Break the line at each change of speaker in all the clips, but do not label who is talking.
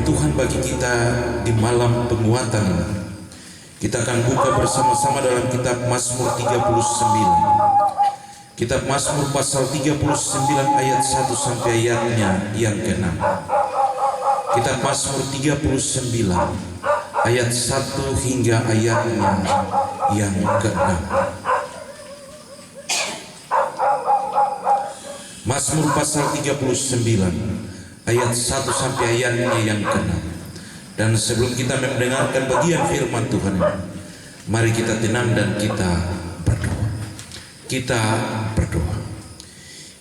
Firman Tuhan bagi kita di malam penguatan ini. Kita akan buka bersama-sama dalam kitab Mazmur 39. Kitab Mazmur pasal 39 ayat 1 sampai ayatnya yang ke-6. Kitab Mazmur 39 ayat 1 hingga ayatnya yang ke-6. Mazmur pasal 39 ayat 1 sampai ayatnya yang ke-6. Dan sebelum kita mendengarkan bagian firman Tuhan, mari kita tenang dan kita berdoa. Kita berdoa.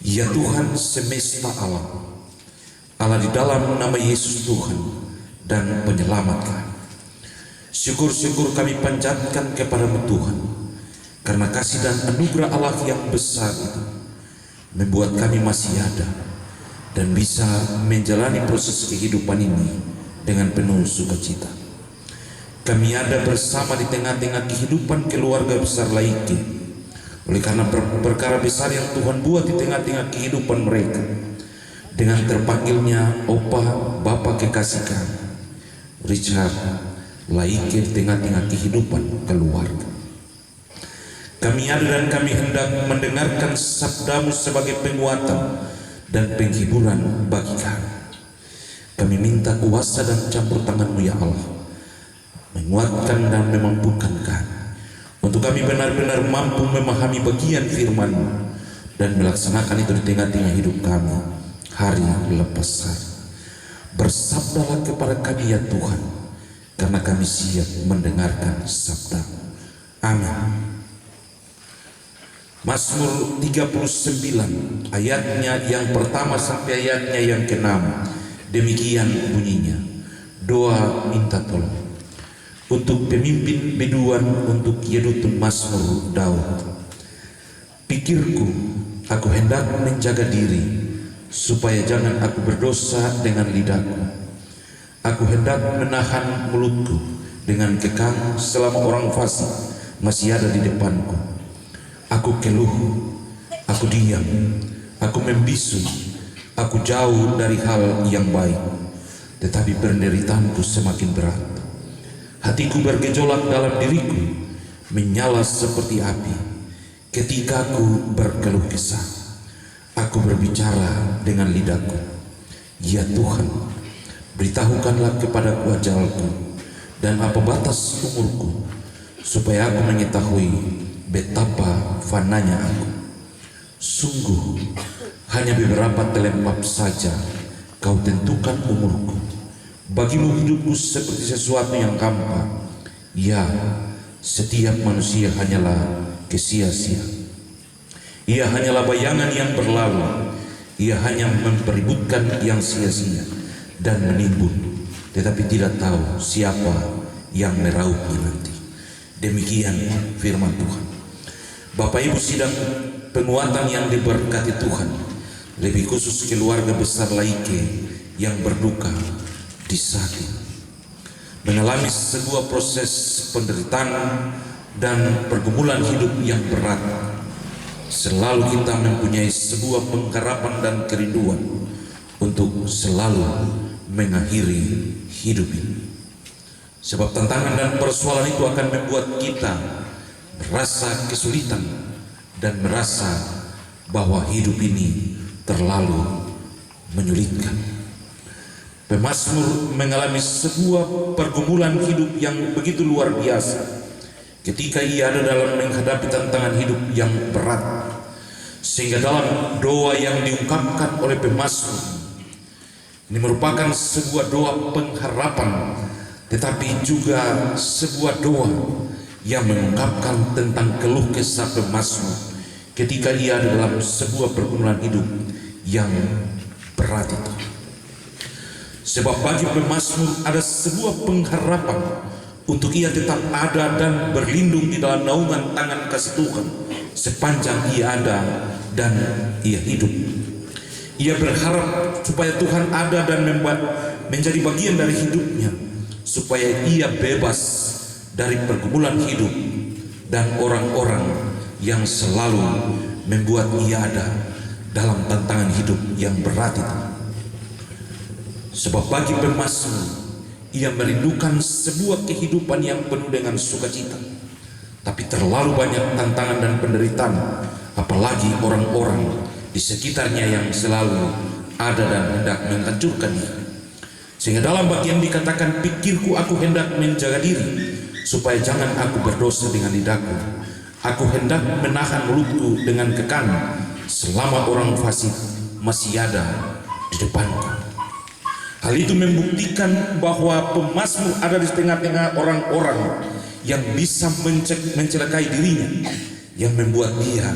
Ya Tuhan semesta alam, Allah di dalam nama Yesus Tuhan dan penyelamat kami, syukur-syukur kami panjatkan kepadamu Tuhan, karena kasih dan anugerah Allah yang besar itu membuat kami masih ada dan bisa menjalani proses kehidupan ini dengan penuh sukacita. Kami ada bersama di tengah-tengah kehidupan keluarga besar Laike, oleh karena perkara besar yang Tuhan buat di tengah-tengah kehidupan mereka, dengan terpanggilnya Opa Bapa kekasih kami Richard Laike di tengah-tengah kehidupan keluarga. Kami ada dan kami hendak mendengarkan sabdamu sebagai penguatan dan penghiburan bagi kami. Kami minta kuasa dan campur tangan-Mu ya Allah, menguatkan dan memampukan kami, untuk kami benar-benar mampu memahami bagian firman-Mu dan melaksanakan itu di tengah-tengah hidup kami hari lepas hari. Bersabdalah kepada kami ya Tuhan, karena kami siap mendengarkan sabda-Mu. Amin. Mazmur 39 ayatnya yang pertama sampai ayatnya yang ke-6. Demikian bunyinya. Doa minta tolong untuk pemimpin biduan, untuk Yedutun Mazmur Daud. Pikirku, aku hendak menjaga diri, supaya jangan aku berdosa dengan lidahku. Aku hendak menahan mulutku dengan kekang selama orang fasik masih ada di depanku. Aku keluh, aku diam, aku membisu, aku jauh dari hal yang baik, tetapi penderitaanku semakin berat. Hatiku bergejolak dalam diriku, menyala seperti api ketika aku berkeluh kesah. Aku berbicara dengan lidahku, ya Tuhan, beritahukanlah kepadaku ajalku dan apa batas umurku, supaya aku mengetahui betapa fananya aku. Sungguh hanya beberapa telempap saja Kau tentukan umurku. Bagimu hidupku seperti sesuatu yang gampang. Ya, setiap manusia hanyalah kesia-sia. Ia hanyalah bayangan yang berlalu. Ia hanya mempeributkan yang sia-sia dan menimbun, tetapi tidak tahu siapa yang merauhnya nanti. Demikian firman Tuhan. Bapak Ibu sidang penguatan yang diberkati Tuhan, lebih khusus keluarga besar Laike yang berduka di saat ini, mengalami sebuah proses penderitaan dan pergumulan hidup yang berat. Selalu kita mempunyai sebuah pengharapan dan kerinduan untuk selalu mengakhiri hidup ini, sebab tantangan dan persoalan itu akan membuat kita merasa kesulitan dan merasa bahwa hidup ini terlalu menyulitkan. Pemazmur mengalami sebuah pergumulan hidup yang begitu luar biasa ketika ia ada dalam menghadapi tantangan hidup yang berat, sehingga dalam doa yang diungkapkan oleh pemazmur ini merupakan sebuah doa pengharapan, tetapi juga sebuah doa yang mengungkapkan tentang keluh kesah pemazmur ketika ia ada dalam sebuah pergumulan hidup yang berat itu. Sebab bagi pemazmur ada sebuah pengharapan untuk ia tetap ada dan berlindung di dalam naungan tangan kasih Tuhan sepanjang ia ada dan ia hidup. Ia berharap supaya Tuhan ada dan menjadi bagian dari hidupnya, supaya ia bebas dari pergumulan hidup dan orang-orang yang selalu membuat ia ada dalam tantangan hidup yang berat itu. Sebab bagi pemazmur, ia merindukan sebuah kehidupan yang penuh dengan sukacita. Tapi terlalu banyak tantangan dan penderitaan, apalagi orang-orang di sekitarnya yang selalu ada dan hendak menghancurkannya. Sehingga dalam bagian dikatakan, pikirku aku hendak menjaga diri, supaya jangan aku berdosa dengan lidahku. Aku hendak menahan mulutku dengan kekang, selama orang fasik masih ada di depanku. Hal itu membuktikan bahwa pemazmur ada di tengah-tengah orang-orang yang bisa mencelakai dirinya, yang membuat dia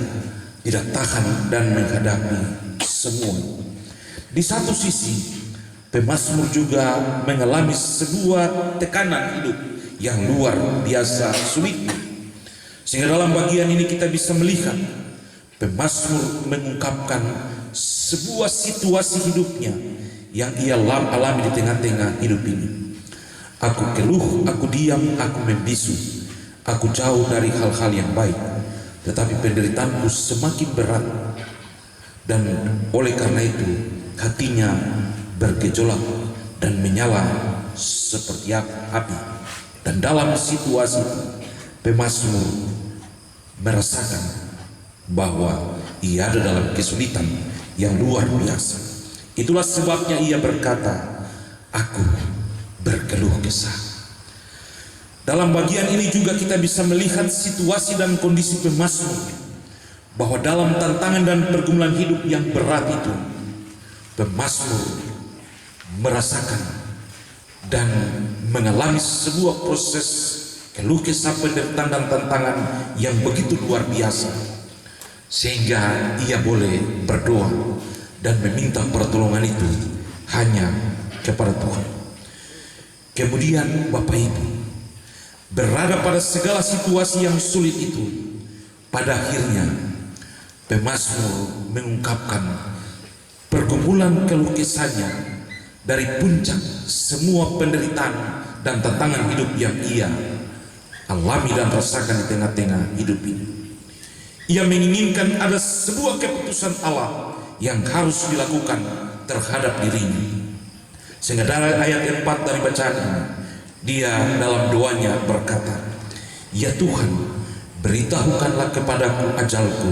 tidak tahan dan menghadapi semua. Di satu sisi, pemazmur juga mengalami sebuah tekanan hidup yang luar biasa sulit. Sehingga dalam bagian ini kita bisa melihat pemazmur mengungkapkan sebuah situasi hidupnya yang ia alami di tengah-tengah hidup ini. Aku keluh, aku diam, aku membisu, aku jauh dari hal-hal yang baik, tetapi penderitaanku semakin berat, dan oleh karena itu hatinya bergejolak dan menyala seperti api. Dan dalam situasi itu, pemazmur merasakan bahwa ia ada dalam kesulitan yang luar biasa. Itulah sebabnya ia berkata, aku berkeluh kesah. Dalam bagian ini juga kita bisa melihat situasi dan kondisi pemazmur, bahwa dalam tantangan dan pergumulan hidup yang berat itu, pemazmur merasakan dan mengalami sebuah proses keluh kesah, penderitaan dan tantangan yang begitu luar biasa, sehingga ia boleh berdoa dan meminta pertolongan itu hanya kepada Tuhan. Kemudian Bapak Ibu, berada pada segala situasi yang sulit itu, pada akhirnya pemazmur mengungkapkan pergumulan keluh kesahnya dari puncak semua penderitaan dan tantangan hidup yang ia alami dan rasakan di tengah-tengah hidup ini. Ia menginginkan ada sebuah keputusan Allah yang harus dilakukan terhadap dirinya. Sehingga dari ayat 4 dari bacaan ini, dia dalam doanya berkata, ya Tuhan, beritahukanlah kepadaku ajalku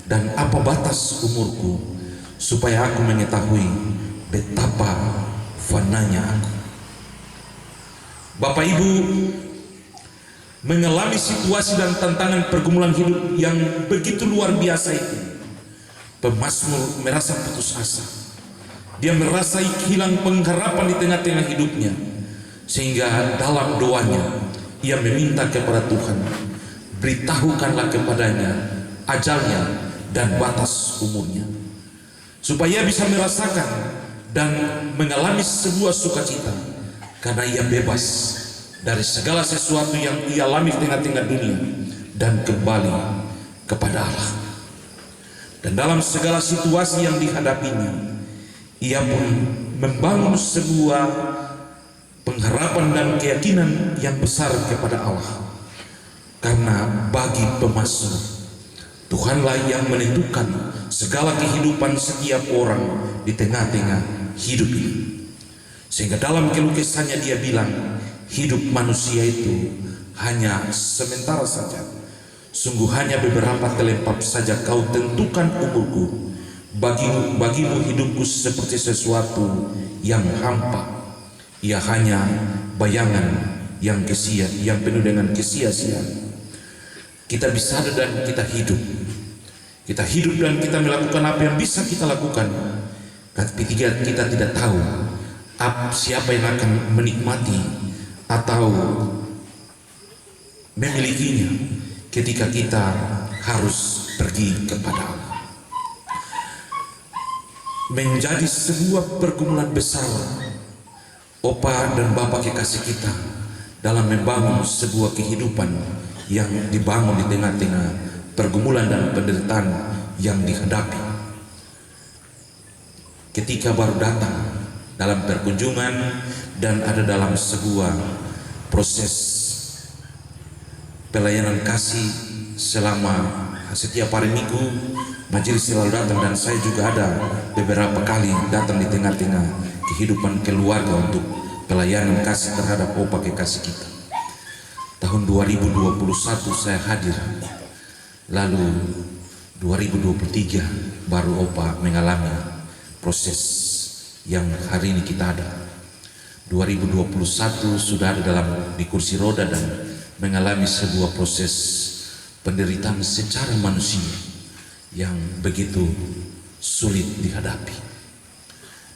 dan apa batas umurku, supaya aku mengetahui betapa fananya aku. Bapak Ibu, mengalami situasi dan tantangan pergumulan hidup yang begitu luar biasa itu, pemazmur merasa putus asa. Dia merasa hilang pengharapan di tengah-tengah hidupnya, sehingga dalam doanya ia meminta kepada Tuhan, beritahukanlah kepadanya ajalnya dan batas umurnya, supaya ia bisa merasakan dan mengalami sebuah sukacita, karena ia bebas dari segala sesuatu yang ia alami di tengah-tengah dunia dan kembali kepada Allah. Dan dalam segala situasi yang dihadapinya, ia pun membangun sebuah pengharapan dan keyakinan yang besar kepada Allah. Karena bagi pemazmur, Tuhanlah yang menentukan segala kehidupan setiap orang di tengah-tengah hidup ini. Sehingga dalam keluh kesahnya dia bilang, hidup manusia itu hanya sementara saja. Sungguh hanya beberapa telepap saja kau tentukan umurku. Bagimu hidupku seperti sesuatu yang hampa. Ia hanya bayangan yang penuh dengan kesia-siaan. Kita bisa ada dan kita hidup. Kita hidup dan kita melakukan apa yang bisa kita lakukan. Tapi kita tidak tahu siapa yang akan menikmati atau memilikinya ketika kita harus pergi kepada Allah. Menjadi sebuah pergumulan besar Opa dan Bapak kekasih kita dalam membangun sebuah kehidupan yang dibangun di tengah-tengah pergumulan dan penderitaan yang dihadapi. Ketika baru datang dalam perkunjungan dan ada dalam sebuah proses pelayanan kasih selama setiap hari Minggu majelis selalu datang, dan saya juga ada beberapa kali datang di tengah-tengah kehidupan keluarga untuk pelayanan kasih terhadap opa kekasih kita. Tahun 2021 saya hadir, lalu 2023 baru opa mengalami proses yang hari ini kita ada. 2021 sudah ada di kursi roda dan mengalami sebuah proses penderitaan secara manusia yang begitu sulit dihadapi.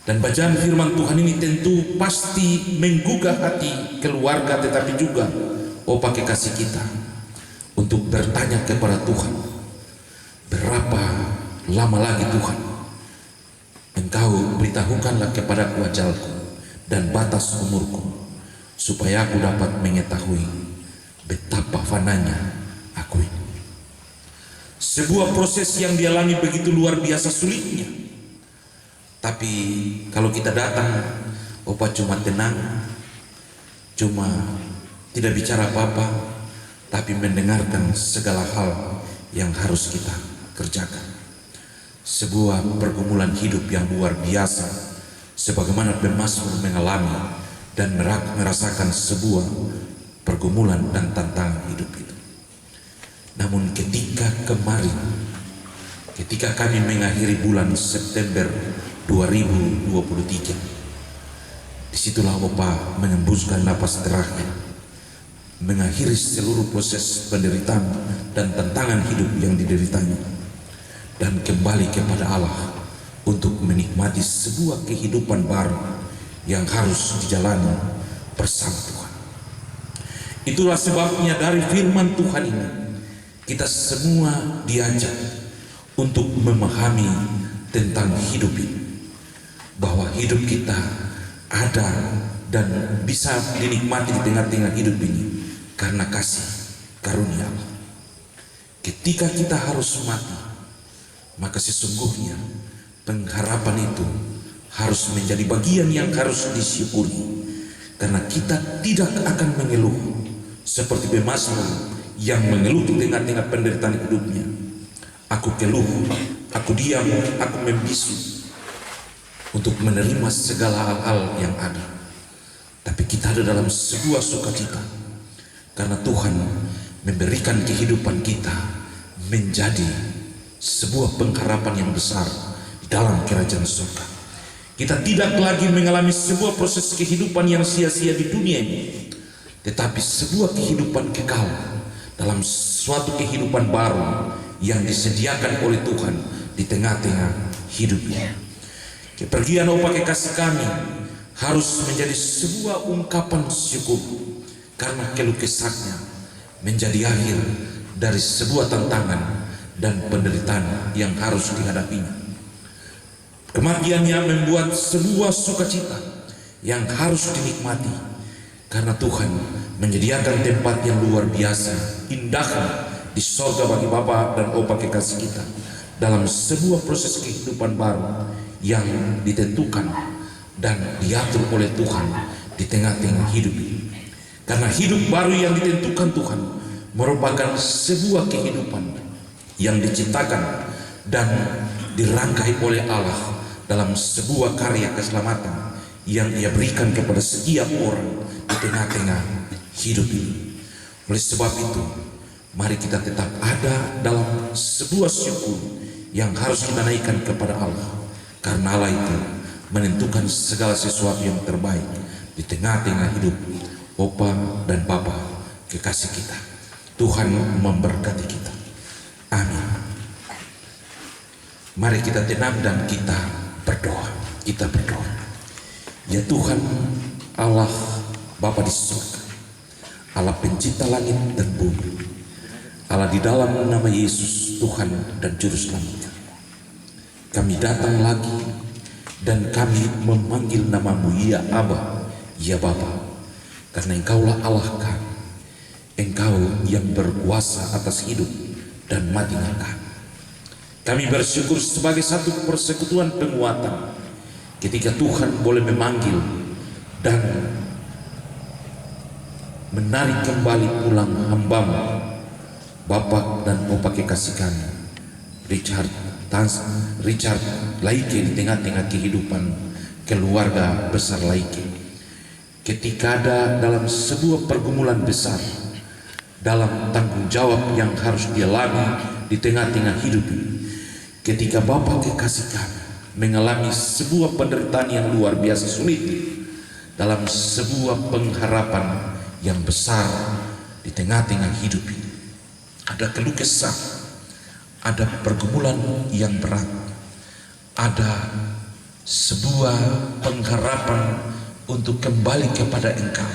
Dan bacaan firman Tuhan ini tentu pasti menggugah hati keluarga, tetapi juga opa kekasih kita untuk bertanya kepada Tuhan, berapa lama lagi Tuhan Engkau beritahukanlah kepadaku ajalku dan batas umurku, supaya aku dapat mengetahui betapa fananya aku ini. Sebuah proses yang dialami begitu luar biasa sulitnya. Tapi kalau kita datang, opa cuma tenang, cuma tidak bicara apa-apa, tapi mendengarkan segala hal yang harus kita kerjakan. Sebuah pergumulan hidup yang luar biasa, sebagaimana pemazmur mengalami dan merasakan sebuah pergumulan dan tantangan hidup itu. Namun ketika kemarin, ketika kami mengakhiri bulan September 2023, disitulah opa mengembuskan napas terakhir, mengakhiri seluruh proses penderitaan dan tantangan hidup yang dideritanya, dan kembali kepada Allah untuk menikmati sebuah kehidupan baru yang harus dijalani bersama Tuhan. Itulah sebabnya dari firman Tuhan ini kita semua diajak untuk memahami tentang hidup ini, bahwa hidup kita ada dan bisa dinikmati di tengah-tengah hidup ini karena kasih karunia Allah. Ketika kita harus mati, maka sesungguhnya pengharapan itu harus menjadi bagian yang harus disyukuri, karena kita tidak akan mengeluh seperti pemazmur yang mengeluh di tengah-tengah penderitaan hidupnya. Aku keluh, aku diam, aku membisu untuk menerima segala hal-hal yang ada. Tapi kita ada dalam sebuah sukacita karena Tuhan memberikan kehidupan kita menjadi sebuah pengharapan yang besar di dalam kerajaan surga. Kita tidak lagi mengalami sebuah proses kehidupan yang sia-sia di dunia ini, tetapi sebuah kehidupan kekal dalam suatu kehidupan baru yang disediakan oleh Tuhan di tengah-tengah hidupnya. Kepergian opa kekasih kami harus menjadi sebuah ungkapan syukur, karena keluh kesahnya menjadi akhir dari sebuah tantangan dan penderitaan yang harus dihadapinya. Kematiannya membuat sebuah sukacita yang harus dinikmati, karena Tuhan menyediakan tempat yang luar biasa indahnya di sorga bagi Bapa dan opa kekasih kita dalam sebuah proses kehidupan baru yang ditentukan dan diatur oleh Tuhan di tengah-tengah hidup ini. Karena hidup baru yang ditentukan Tuhan merupakan sebuah kehidupan yang diciptakan dan dirangkai oleh Allah dalam sebuah karya keselamatan yang Ia berikan kepada setiap orang di tengah-tengah hidup ini. Oleh sebab itu, mari kita tetap ada dalam sebuah syukur yang harus kita naikkan kepada Allah, karena Allah itu menentukan segala sesuatu yang terbaik di tengah-tengah hidup opa dan bapa kekasih kita. Tuhan memberkati kita. Amin. Mari kita tenang dan kita berdoa. Kita berdoa. Ya Tuhan Allah Bapa di surga, Allah pencipta langit dan bumi, Allah di dalam nama Yesus Tuhan dan Juru Selamat, kami datang lagi dan kami memanggil namamu, ya Aba, ya Bapa, karena Engkaulah Allah kami. Engkau yang berkuasa atas hidup dan matinya kami. Kami bersyukur sebagai satu persekutuan penguatan ketika Tuhan boleh memanggil dan menarik kembali pulang hamba-Mu, Bapak dan Opa kekasih kami, Richard Richard Laike di tengah-tengah kehidupan keluarga besar Laike. Ketika ada dalam sebuah pergumulan besar, dalam tanggung jawab yang harus dialami di tengah-tengah hidup ini, ketika Bapak kekasih kami mengalami sebuah penderitaan yang luar biasa sulit, dalam sebuah pengharapan yang besar di tengah-tengah hidup ini, ada keluh kesah, ada pergumulan yang berat, ada sebuah pengharapan untuk kembali kepada Engkau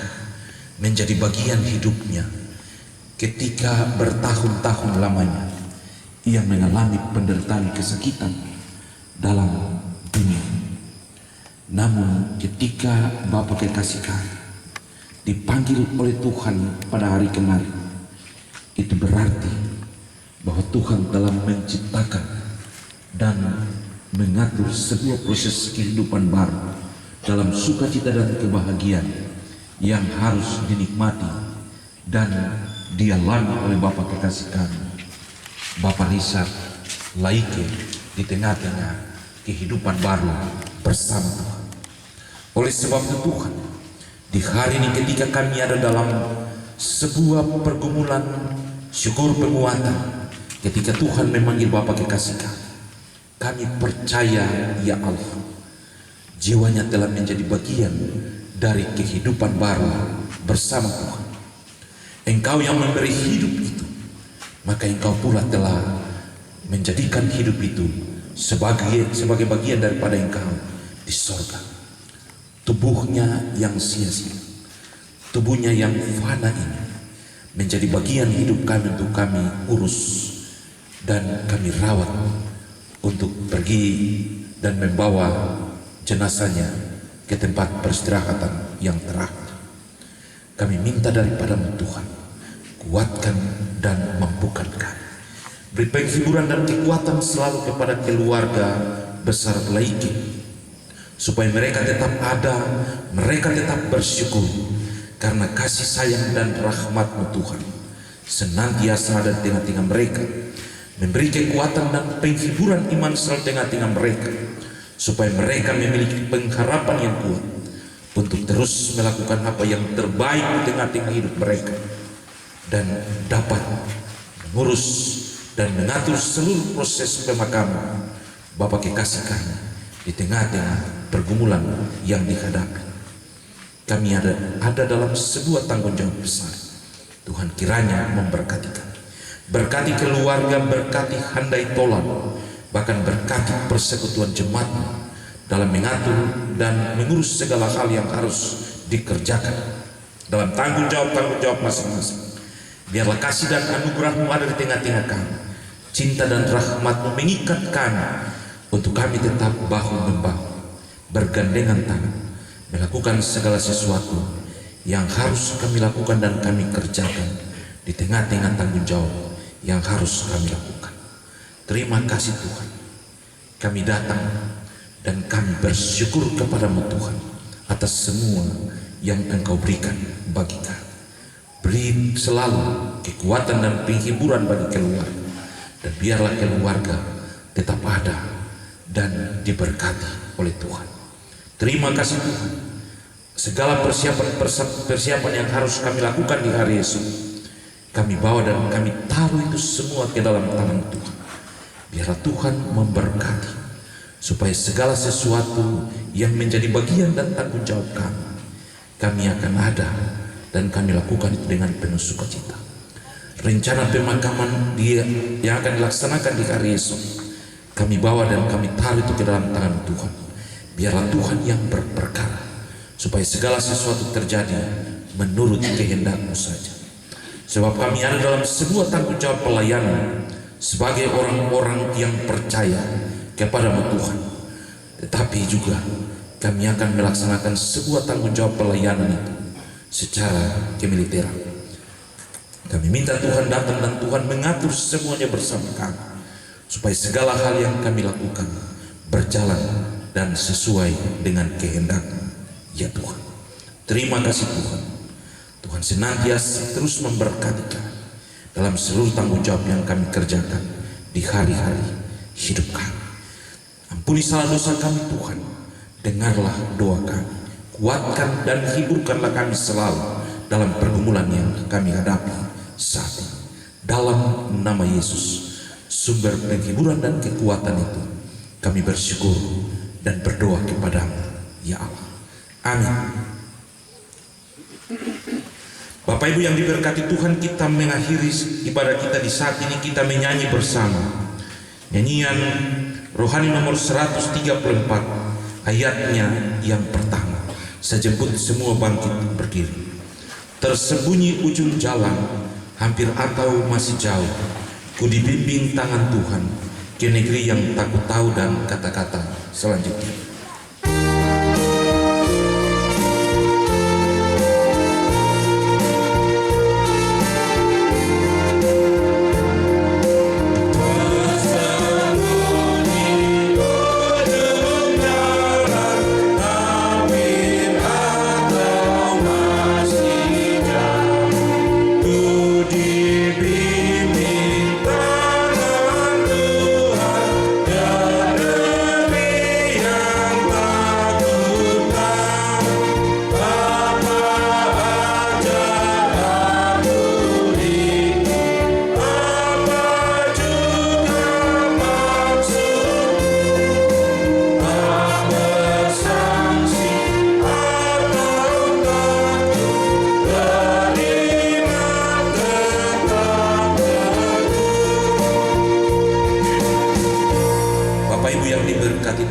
menjadi bagian hidupnya. Ketika bertahun-tahun lamanya ia mengalami penderitaan kesakitan dalam dunia, namun ketika Bapak kekasih kami dipanggil oleh Tuhan pada hari kemarin, itu berarti bahwa Tuhan telah menciptakan dan mengatur sebuah proses kehidupan baru dalam sukacita dan kebahagiaan yang harus dinikmati dan dialami oleh Bapak kekasih kami, Bapak Richard Laike, di tengah-tengah kehidupan baru bersama Tuhan. Oleh sebab itu Tuhan, di hari ini ketika kami ada dalam sebuah pergumulan, syukur penguatan, ketika Tuhan memanggil Bapak kekasih kami percaya ya Allah, jiwanya telah menjadi bagian dari kehidupan baru bersama Tuhan. Engkau yang memberi hidup itu, maka Engkau pula telah menjadikan hidup itu sebagai bagian daripada Engkau di sorga. Tubuhnya yang sia-sia, tubuhnya yang fana ini menjadi bagian hidup kami untuk kami urus dan kami rawat untuk pergi dan membawa jenazahnya ke tempat peristirahatan yang terakhir. Kami minta daripada-Mu Tuhan, kuatkan dan mampukan kami. Beri penghiburan dan kekuatan selalu kepada keluarga besar Laike, supaya mereka tetap ada, mereka tetap bersyukur karena kasih sayang dan rahmat-Mu Tuhan senantiasa ada di tengah-tengah mereka, memberi kekuatan dan penghiburan iman selalu di tengah-tengah mereka, supaya mereka memiliki pengharapan yang kuat untuk terus melakukan apa yang terbaik di tengah-tengah hidup mereka, dan dapat mengurus dan mengatur seluruh proses pemakaman Bapak kekasih kami di tengah-tengah pergumulan yang dihadapi. Kami ada dalam sebuah tanggung jawab besar. Tuhan kiranya memberkati kami, berkati keluarga, berkati handai tolan, bahkan berkati persekutuan jemaat dalam mengatur dan mengurus segala hal yang harus dikerjakan dalam tanggung jawab masing-masing. Biarlah kasih dan anugerah-Mu ada di tengah-tengah kami, cinta dan rahmat-Mu mengikat kami untuk kami tetap bahu-membahu, bergandengan tangan, melakukan segala sesuatu yang harus kami lakukan dan kami kerjakan di tengah-tengah tanggung jawab yang harus kami lakukan. Terima kasih Tuhan, kami datang dan kami bersyukur kepada-Mu Tuhan atas semua yang Engkau berikan bagi kami. Beri selalu kekuatan dan penghiburan bagi keluarga, dan biarlah keluarga tetap ada dan diberkati oleh Tuhan. Terima kasih Tuhan, segala persiapan yang harus kami lakukan di hari esok, kami bawa dan kami taruh itu semua ke dalam tangan Tuhan. Biarlah Tuhan memberkati, supaya segala sesuatu yang menjadi bagian dan tanggung jawab kami akan ada dan kami lakukan itu dengan penuh sukacita. Rencana pemakaman dia yang akan dilaksanakan di hari esok, kami bawa dan kami taruh itu ke dalam tangan Tuhan. Biarlah Tuhan yang berperkara, supaya segala sesuatu terjadi menurut kehendak-Mu saja. Sebab kami ada dalam sebuah tanggung jawab pelayanan sebagai orang-orang yang percaya kepada-Mu Tuhan, tetapi juga kami akan melaksanakan sebuah tanggung jawab pelayanan itu secara kemiliteran. Kami minta Tuhan datang dan Tuhan mengatur semuanya bersama kami, supaya segala hal yang kami lakukan berjalan dan sesuai dengan kehendak-Mu ya Tuhan. Terima kasih Tuhan. Tuhan senantiasa terus memberkati kami dalam seluruh tanggung jawab yang kami kerjakan di hari-hari hidup kami. Ampuni salah dosa kami Tuhan, dengarlah doa kami, kuatkan dan hiburkanlah kami selalu dalam pergumulan yang kami hadapi saat ini. Dalam nama Yesus, sumber penghiburan dan kekuatan itu, kami bersyukur dan berdoa kepadamu, ya Allah. Amin. Bapak Ibu yang diberkati Tuhan, kita mengakhiri ibadah kita di saat ini, kita menyanyi bersama nyanyian rohani nomor 134, ayatnya yang pertama. Saya jemput semua bangkit berdiri. Tersembunyi ujung jalan, hampir atau masih jauh, ku dibimbing tangan Tuhan ke negeri yang tak ku tahu. Dan kata-kata selanjutnya.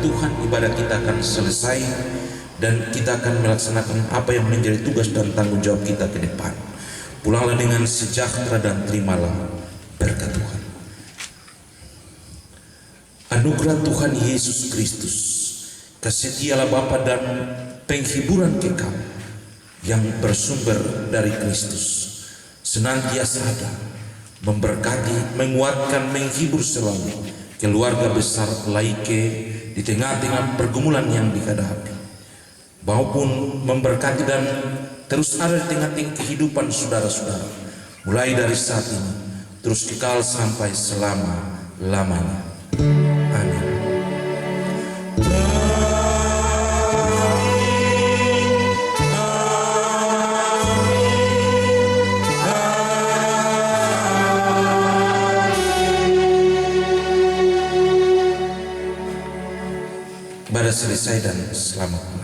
Tuhan, ibadah kita akan selesai dan kita akan melaksanakan apa yang menjadi tugas dan tanggung jawab kita ke depan. Pulanglah dengan sejahtera dan terimalah berkat Tuhan. Anugerah Tuhan Yesus Kristus, kasih setialah Bapa dan penghiburan kekal yang bersumber dari Kristus senantiasa ada, memberkati, menguatkan, menghibur selalu keluarga besar Laike di tengah-tengah pergumulan yang dihadapi, maupun memberkati dan terus ada di tengah-tengah kehidupan saudara-saudara, mulai dari saat ini terus kekal sampai selama-lamanya. Amin. Ibadah selesai dan selamat.